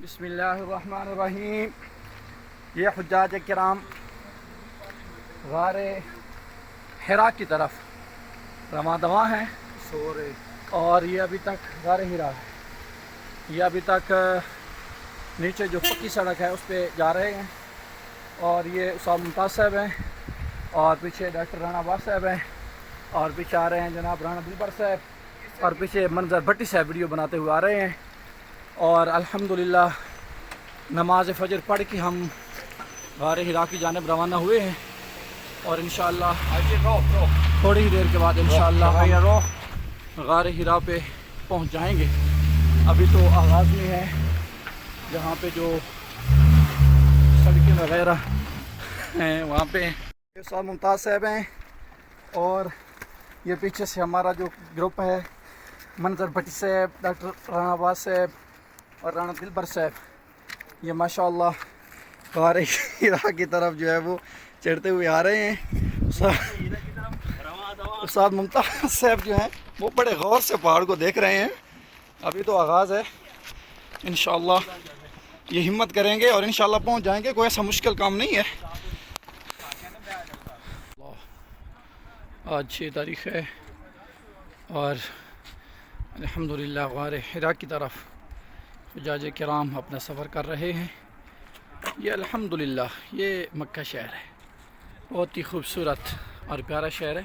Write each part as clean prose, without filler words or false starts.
بسم اللہ الرحمن الرحیم۔ یہ حجاج کرام غار حرا کی طرف رواں دواں ہیں اور یہ ابھی تک غار حرا ہے، یہ ابھی تک نیچے جو پکی سڑک ہے اس پہ جا رہے ہیں، اور یہ استاد ممتاز صاحب ہیں اور پیچھے ڈاکٹر رانا عباس صاحب ہیں، اور پیچھے آ رہے ہیں جناب رانا دلبر صاحب، اور پیچھے منظر بھٹی صاحب ویڈیو بناتے ہوئے آ رہے ہیں۔ اور الحمدللہ نماز فجر پڑھ کے ہم غار حرا کی جانب روانہ ہوئے ہیں، اور انشاءاللہ تھوڑی ہی دیر کے بعد انشاءاللہ ہم غار حرا پہ پہنچ جائیں گے۔ ابھی تو آغاز میں ہے، جہاں پہ جو سڑکیں وغیرہ ہیں وہاں پہ استاد ممتاز صاحب ہیں، اور یہ پیچھے سے ہمارا جو گروپ ہے منظر بھٹی صاحب، ڈاکٹر رانا عباس صاحب اور رانا دلبر صاحب، یہ ماشاءاللہ غار حرا کی طرف جو ہے وہ چڑھتے ہوئے آ رہے ہیں۔ استاد ممتاز صاحب جو ہیں وہ بڑے غور سے پہاڑ کو دیکھ رہے ہیں، ابھی تو آغاز ہے، انشاءاللہ یہ ہمت کریں گے اور انشاءاللہ پہنچ جائیں گے، کوئی ایسا مشکل کام نہیں ہے۔ آج 6 تاریخ ہے اور الحمدللہ غار حرا کی طرف حجاج کرام اپنا سفر کر رہے ہیں۔ یہ الحمدللہ یہ مکہ شہر ہے، بہت ہی خوبصورت اور پیارا شہر ہے،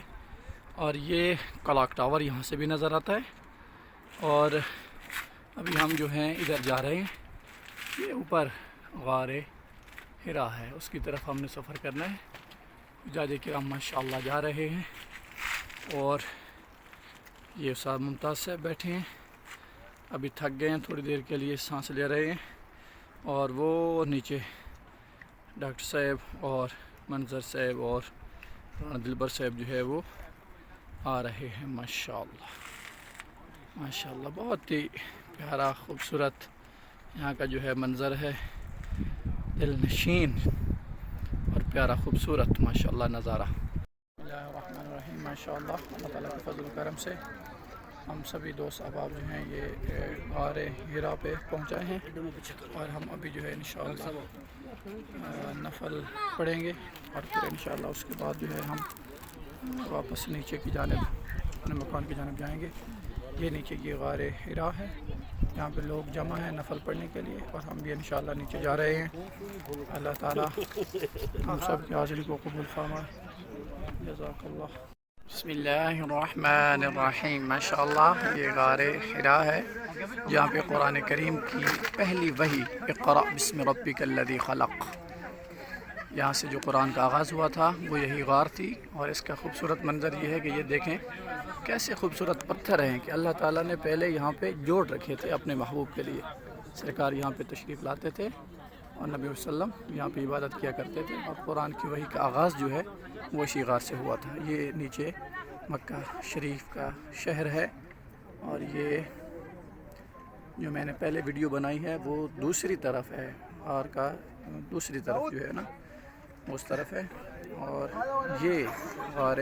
اور یہ کلاک ٹاور یہاں سے بھی نظر آتا ہے، اور ابھی ہم جو ہیں ادھر جا رہے ہیں، یہ اوپر غار حرا ہے، اس کی طرف ہم نے سفر کرنا ہے۔ حجاج کرام ماشاءاللہ جا رہے ہیں، اور یہ استاد ممتاز صاحب بیٹھے ہیں، ابھی تھک گئے ہیں، تھوڑی دیر کے لیے سانس لے رہے ہیں، اور وہ نیچے ڈاکٹر صاحب اور منظر صاحب اور دلبر صاحب جو ہے وہ آ رہے ہیں۔ ماشاءاللہ ماشاءاللہ بہت ہی پیارا خوبصورت یہاں کا جو ہے منظر ہے، دل نشین اور پیارا خوبصورت ماشاءاللہ نظارہ۔ بسم اللہ الرحمن الرحیم۔ ماشاءاللہ اللہ تعالیٰ کے فضل و کرم سے ہم سبھی دوست احباب جو ہیں یہ غار حرا پہ پہنچائے ہیں، اور ہم ابھی جو ہے انشاءاللہ نفل پڑھیں گے، اور پھر انشاءاللہ اس کے بعد جو ہے ہم واپس نیچے کی جانب اپنے مکان کی جانب جائیں گے۔ یہ نیچے یہ غار حرا ہے، یہاں پہ لوگ جمع ہیں نفل پڑھنے کے لیے، اور ہم بھی انشاءاللہ نیچے جا رہے ہیں۔ اللہ تعالیٰ ہم سب کی حاضری کو قبول فرمائے، جزاک اللہ۔ بسم اللہ الرحمن الرحیم۔ ماشاءاللہ یہ غار حرا ہے، جہاں پہ قرآن کریم کی پہلی وحی اقرأ بسم ربک الذی خلق، یہاں سے جو قرآن کا آغاز ہوا تھا وہ یہی غار تھی، اور اس کا خوبصورت منظر یہ ہے کہ یہ دیکھیں کیسے خوبصورت پتھر ہیں کہ اللہ تعالیٰ نے پہلے یہاں پہ جوڑ رکھے تھے اپنے محبوب کے لیے۔ سرکار یہاں پہ تشریف لاتے تھے اور نبی صلی اللہ علیہ وسلم یہاں پہ عبادت کیا کرتے تھے، اور قرآن کی وحی کا آغاز جو ہے وہ اسی غار سے ہوا تھا۔ یہ نیچے مکہ شریف کا شہر ہے، اور یہ جو میں نے پہلے ویڈیو بنائی ہے وہ دوسری طرف ہے، غار کا دوسری طرف جو ہے نا اس طرف ہے، اور یہ غار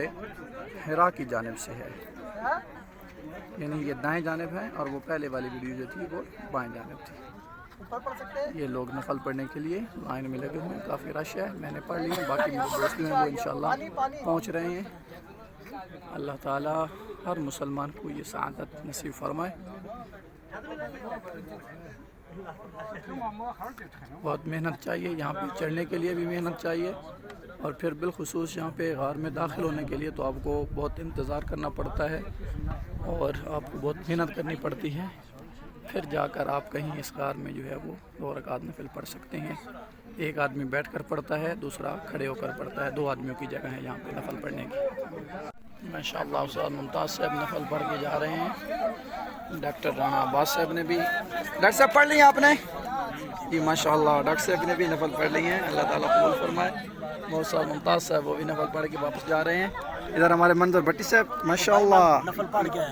حرا کی جانب سے ہے، یعنی یہ دائیں جانب ہے، اور وہ پہلے والی ویڈیو جو تھی وہ بائیں جانب تھی۔ یہ لوگ نفل پڑھنے کے لیے لائن میں لگے ہوئے ہیں، کافی رش ہے، میں نے پڑھ لی ہے، باقی میرے دوست ہیں وہ انشاءاللہ پہنچ رہے ہیں۔ اللہ تعالیٰ ہر مسلمان کو یہ سعادت نصیب فرمائے۔ بہت محنت چاہیے یہاں پہ چڑھنے کے لیے بھی محنت چاہیے، اور پھر بالخصوص یہاں پہ غار میں داخل ہونے کے لیے تو آپ کو بہت انتظار کرنا پڑتا ہے، اور آپ کو بہت محنت کرنی پڑتی ہے، پھر جا کر آپ کہیں اس غار میں جو ہے وہ 2 رکعت نفل پڑھ سکتے ہیں۔ ایک آدمی بیٹھ کر پڑھتا ہے، دوسرا کھڑے ہو کر پڑھتا ہے، 2 آدمیوں کی جگہ ہے یہاں پہ نفل پڑھنے کی۔ ماشاءاللہ استاد ممتاز صاحب نفل پڑھ کے جا رہے ہیں، ڈاکٹر رانا عباس صاحب نے بھی، ڈاکٹر صاحب پڑھ لی ہیں آپ نے؟ جی ماشاءاللہ ڈاکٹر صاحب نے بھی نفل پڑھ لی ہیں، اللہ تعالیٰ قبول فرمائے۔ وہ استاد ممتاز صاحب وہ بھی نفل پڑھ کے واپس جا رہے ہیں۔ ادھر ہمارے منظر بھٹی صاحب ماشاءاللہ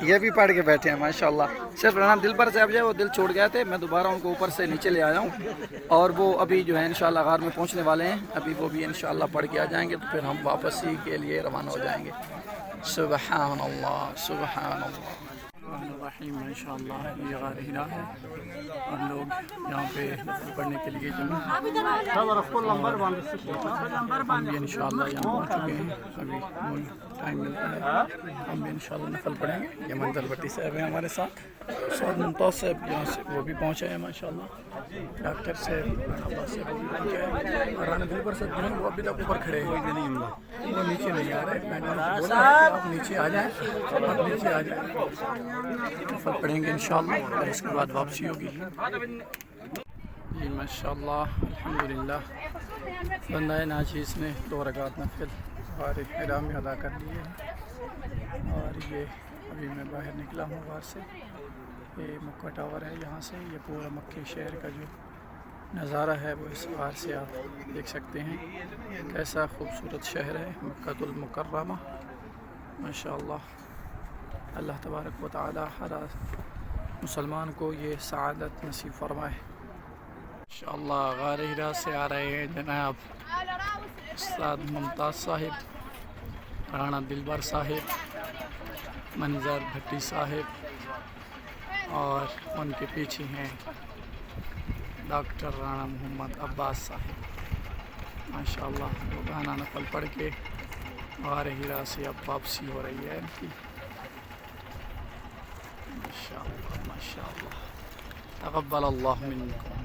یہ بھی پڑھ کے بیٹھے ہیں ماشاءاللہ۔ صرف رانا دلبر صاحب جو ہے وہ دل چھوڑ گئے تھے، میں دوبارہ ان کو اوپر سے نیچے لے آیا ہوں، اور وہ ابھی جو ہے انشاءاللہ غار میں پہنچنے والے ہیں، ابھی وہ بھی انشاءاللہ پڑھ کے آ جائیں گے، تو پھر ہم واپسی کے لیے روانہ ہو جائیں گے۔ سبحان اللہ سبحان اللہ۔ الرحیم انشاءاللہ یہ غار ہرا ہے اور لوگ یہاں پہ نفل پڑھنے کے لیے جمع ہیں۔ ہم بھی انشاءاللہ یہاں پہنچ چکے ہیں، ابھی ٹائم ملتا ہے ہم بھی انشاءاللہ نفل پڑھیں گے۔ یہ منظر بٹی صاحب ہیں ہمارے ساتھ، سعود ممتاز صاحب یہاں سے وہ بھی پہنچے ہیں ماشاءاللہ، ڈاکٹر صاحب عباس صاحب وہ بھی پہنچے ہیں، اور رانا دلبر صاحب جو ہیں وہ ابھی تک اوپر کھڑے ہیں، وہ نیچے نہیں آ رہے۔ میں نے ان کو بولا ہے کہ آپ نیچے آ جائیں، آپ نیچے آ جائیں، نفل پڑھیں گے انشاءاللہ اور اس کے بعد واپسی ہوگی۔ جی ماشاءاللہ الحمدللہ بندہ ناچیز نے 2 رکعت نفل غار حرا میں ادا کر لیے ہیں، اور یہ ابھی میں باہر نکلا ہوں غار سے۔ یہ مکہ ٹاور ہے، یہاں سے یہ پورا مکہ شہر کا جو نظارہ ہے وہ اس غار سے آپ دیکھ سکتے ہیں، کیسا خوبصورت شہر ہے مکہ المکرمہ ماشاءاللہ۔ اللہ تبارک و تعالی ہر مسلمان کو یہ سعادت نصیب فرمائے انشاءاللہ۔ غار حرا سے آ رہے ہیں جناب استاد ممتاز صاحب، رانا دلبر صاحب، منظر بھٹی صاحب، اور ان کے پیچھے ہیں ڈاکٹر رانا محمد عباس صاحب ماشاءاللہ۔ روزانہ نفل پڑھ کے غار حرا سے اب واپسی ہو رہی ہے ان کی ماشاءاللہ ماشاءاللہ۔ تقبل اللہ منکم۔